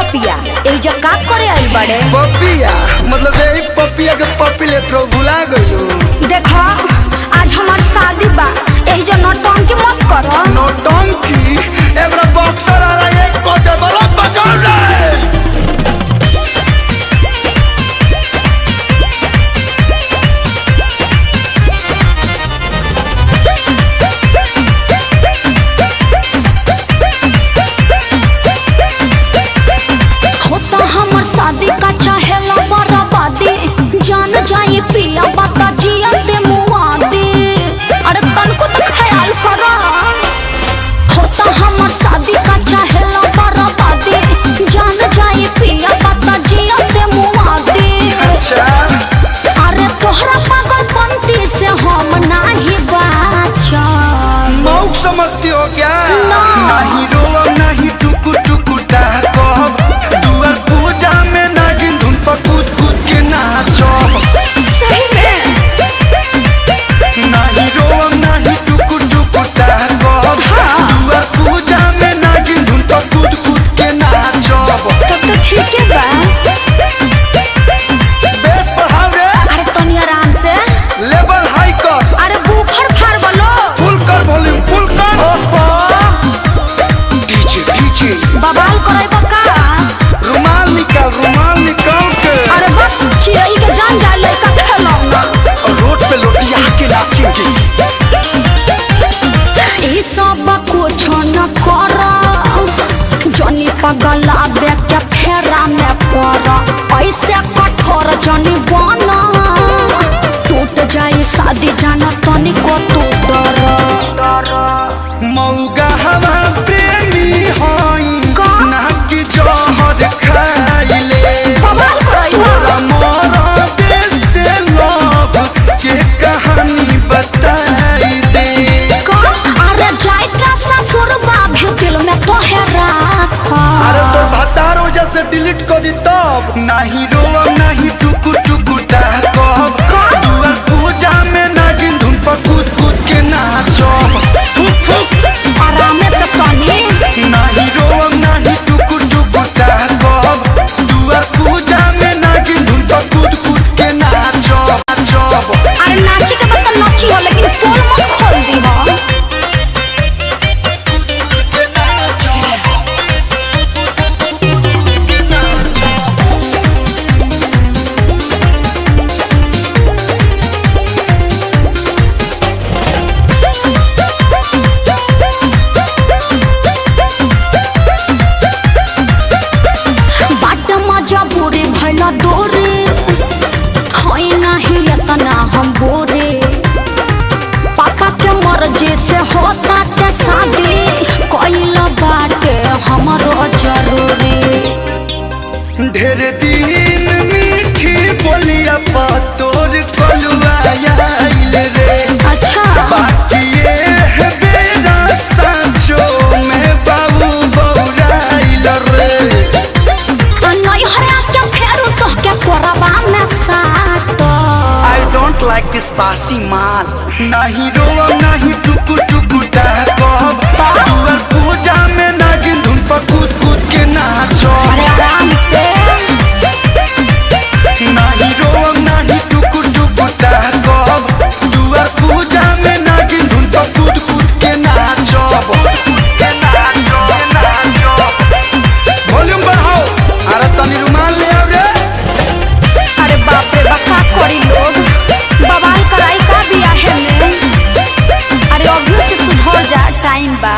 पपिया ए जका करे आई बड़े पपिया मतलब यही पपिया के पपी ले तो भुला गइलो। देखो आज हमार शादी बा एही जो नौटंकी मत करो। नौटंकी एबरा बॉक्सर आ रहा है एक कोटे बड़ा बचाओ ले। शादी का चाहेला बराबादी जान जाए पिया बता जिया ते मुआदी। अरे तनको तो ख्याल करो होता हमर शादी का चाहेला बराबादी जान जाए पिया बता जिया ते मुआदी। अच्छा अरे तोहरा पागलपंती से हम नहीं बाचा। मौक समझती हो क्या? नहीं रोब नहीं टुकु टुकु कहब दुआर पूजा में नागिन धुन पर कूद कूद के नाचो। सही में नहीं रोब नहीं टुकु टुकु कहब दुआर पूजा में नागिन धुन पर कूद कूद के नाचो। तब तो ठीक है बा। बेस बढ़ाओ रे। अरे तनी आराम से लेवल हाई कर। अरे बूफर फाड़ बोलो फुल कर वॉल्यूम फुल कर। ओहो डीजे डीजे बवाल करे बका रुमाल निकाल के। अरे बस चिड़ई के जान जाए लड़का खेलौना रोड पे लोटिया के नाचेंगे। ई सब कुछ न कर जनी पगला बेके फेरा में पड़ ऐसे कठोर जनी बना टूट जाए शादी जाना तनी को तू डर। मौगा हवा प्रेमी होई ना कि जहर खाइले। बवाल करई तोरा मोरा देश से लव के कहानी बताई दे। अरे जाइता ससुरबा भी दिल में तोहे राख। अरे तो भतार वजह से डिलीट कर दी तब नहीं रोब नहीं टुकु टुकु कहब दुआर पूजा में नागिन धुन पर कूद कूद के नाचो। फुक फुक आराम से तनी नहीं रोब नहीं टुकु टुकु कहब दुआर पूजा में नागिन धुन पर कूद कूद के नाचो। अरे नाची के बता नाची हो लेकिन पोल मत खोल दी हो। बाट मजा बुरे भला दोरे होई नहीं इतना हम बोरे पापा के मर्जी से होता के शादी कोइल बाटे हमरो जरूरी। ढेर दिन मीठी बोलिया पा तोर कलुआ आइल रे। अच्छा बाकी ये है बेरा सांचो में बाबू बौराइल रे। नहीं हरा के फेरू तो के कोरबा में साटो। I don't like this बासी माल। नहीं रोब नहीं टुकु टुकु कहब दुआर पूजा में नागिन धुन पर कूद कूद के नाचो। अरे आराम से नहीं रोब नहीं टुकु टुकु कहब दुआर पूजा में नागिन धुन पर कूद कूद के नाचो। वॉल्यूम बढ़ाओ। अरे तनी रुमाल ले आओ रे। अरे बाप रे बका कोरी लोग बवाल कराई का बिया है में। अरे अभी से सुधर जा टाइम बा।